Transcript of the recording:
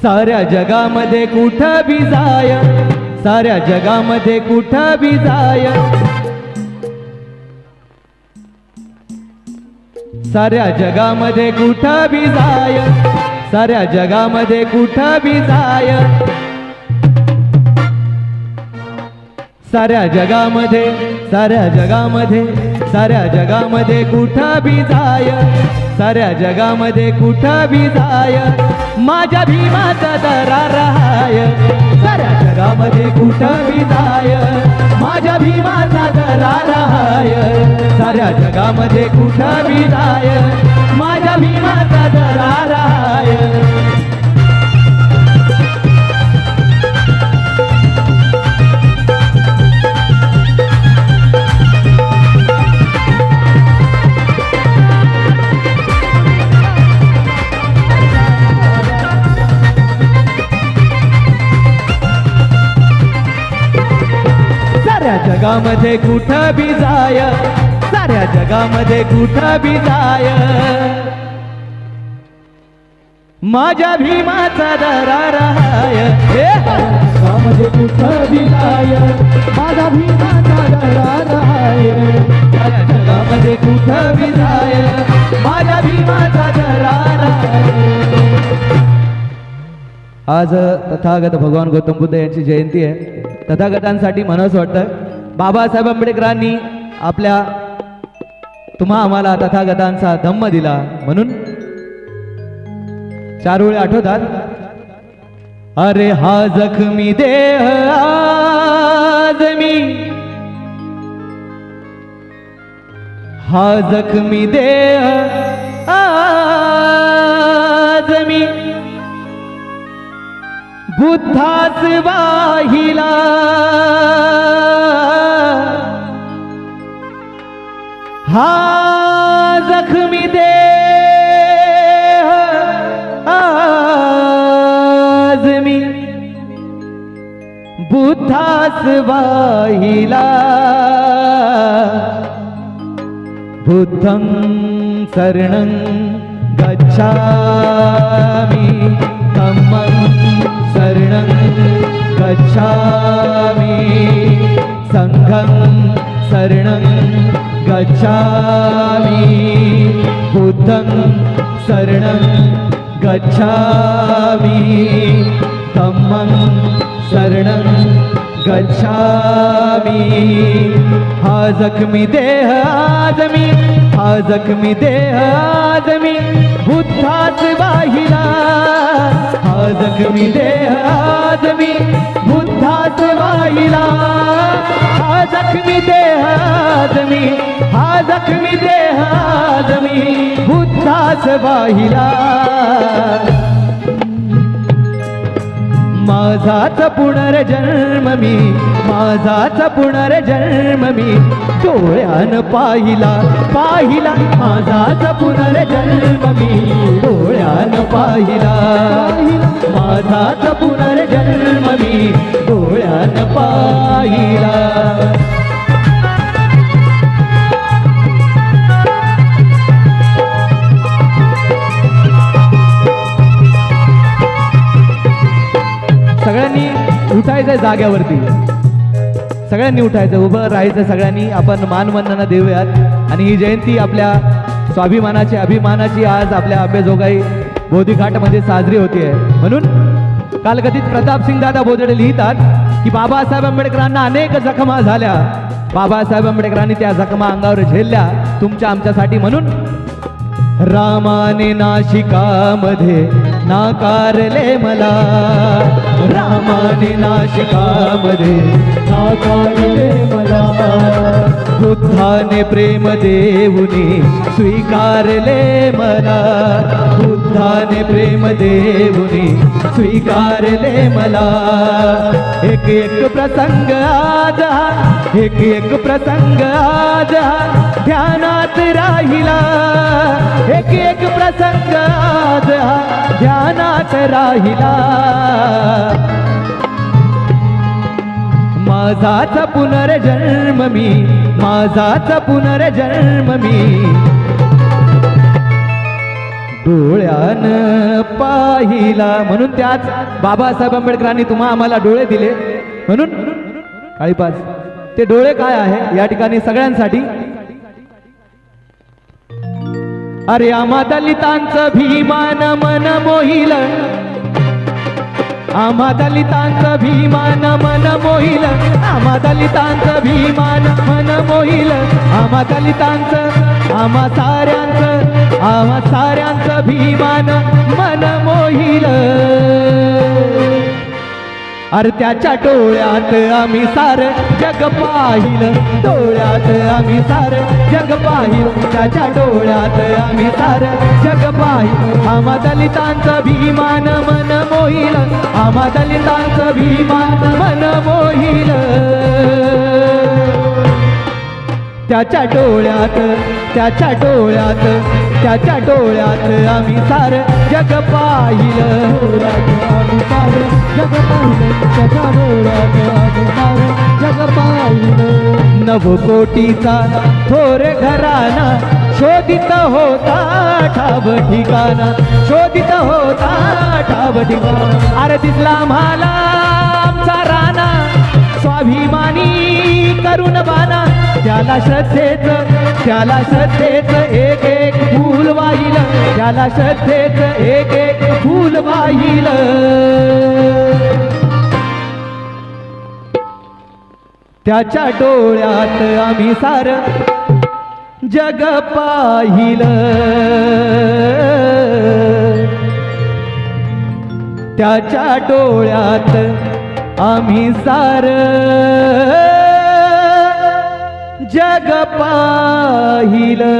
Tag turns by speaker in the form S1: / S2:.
S1: साऱ्या जगामध्ये कुठं बी जाय, साऱ्या जगामध्ये कुठं बी जाय, साऱ्या जगामध्ये कुठं बी जाय, साऱ्या जगामध्ये कुठं बी जाय, साऱ्या जगामध्ये, साऱ्या जगामध्ये, साऱ्या जगामध्ये कुठं बी जाय, साऱ्या जगामध्ये कुठं बी जाय, माझ्या भीमाचा दरार हाय, साऱ्या जगामध्ये कुठं बी जाय, माझ्या भीमाचा दरार हाय, साऱ्या जगामध्ये कुठं बी जाय, माझ्या भीमाचा दरार हाय. साऱ्या जगामध्ये कुठं बी जाय, साऱ्या जगामध्ये कुठं बी जाय, माझ्या भीमाचा दरार हाय, जगामध्ये कुठं बी जाय, माझा भीमाचा दरार हाय, साऱ्या जगामध्ये कुठं बी जाय, माझ्या भीमाचा दरार हाय. आज तथागत भगवान गौतम बुद्ध यांची जयंती आहे. तथागतांसाठी म्हणावंसं वाटतं, बाबासाहेब आंबेडकरांनी आपल्या तुम्हा आम्हाला तथागतांचा धम्म दिला म्हणून चार ओळी आठवतात. अरे हा जखमी देह आज मी, हा जखमी देह आज मी, बुद्धास वाहिला, हा जखमी देह आज मी, बुद्धास वाहिला, बुद्धं शरणं गच्छामि, धम्मं शरणं गच्छामि, संघं शरणं गच्छामि, बुद्धं शरणं गच्छामि, धम्मं शरणं गच्छामि. हा जखमी देह आज मी, हा जखमी देह आज मी, बुद्धास वाहिला, हा जखमी देह आज मी, बुद्धास वाहिला, हा जखमी देह आज मी, हा जखमी देह आज मी, बुद्धास वाहिला. माझाच पुनर्जन्म मी, माझाच पुनर्जन्म मी, डोळ्यान पाहिला, पाहिला, माझाच पुनर्जन्म मी, डोळ्यान पाहिला, माझाच पुनर्जन्म मी, डोळ्यान पाहिला. सगळ्यांनी उठायचं जाग्यावरती, सगळ्यांनी उठायचं, उभं राहायचं सगळ्यांनी. आपण मानवंदना देऊयात. आणि ही जयंती आपल्या स्वाभिमानाची, अभिमानाची आज आपल्या अंबेजोगाई बोधीघाटमध्ये साजरी होतीये. म्हणून कालकथित प्रतापसिंग दादा बोदडे लिहितात की बाबासाहेब आंबेडकरांना अनेक जखमा झाल्या, बाबासाहेब आंबेडकरांनी त्या जखमा अंगावर झेलल्या तुमच्या आमच्यासाठी. म्हणून रामाने नाशिकामध्ये नाकारले मला, रामाने नाशिकामध्ये नाकारले मला, बुद्धाने प्रेम देऊनी स्वीकारले मला, बुद्धाने प्रेम देऊनी स्वीकारले मला. एक एक प्रसंग आज हा, एक एक प्रसंग आज हा ध्यानात राहिला, एक एक प्रसंग आज हा ध्यानात राहिला. माझाच पुनर्जन्म मी, माझाच पुनर्जन्म मी, डोळ्यान पाहिला. म्हणून त्याच बाबासाहेब आंबेडकरांनी तुम्हा आम्हाला डोळे दिले. म्हणून काळीपास ते डोळे काय आहे या ठिकाणी सगळ्यांसाठी. अरे आम्हा दलितांचं भीमान मन मोहिल, आम्हा दलितांचं भीमान मन मोहिल, आम्हा दलितांचं भीमान मन मोहिल, आम्हा दलितांचं आम्हा साऱ्यांचं भीमान मन मोहिल. अरे त्याच्या डोळ्यात आम्ही सार जग पाहिलं, डोळ्यात आम्ही सार जग पाहिलं, त्याच्या डोळ्यात आम्ही सार जग पाहिलं. आम्हा दलितांचं भीमान मन मोहिल, आम्हा दलितांचं भीमान मन मोहिल. त्याच्या डोळ्यात आम्ही सार जग पाहिलं, आम्ही सार जग पाहिलं, त्याच्या डोळ्यात आम्ही सार जग पाहिलं. नवकोटीचा थोर घराणा शोधित होता ठाव ठिकाणा, शोधित होता ठाव ठिकाणा. अरे दिसला आम्हाला आमचा राणा स्वाभिमानी करून बाना, त्याला श्रद्धेच एक एक फूल वाहिलं, त्याला श्रद्धेच एक एक फूल वाहिलं. त्याच्या डोळ्यात आम्ही सार जग पाहिलं, त्याच्या डोळ्यात आम्ही सार जग पाहिलं.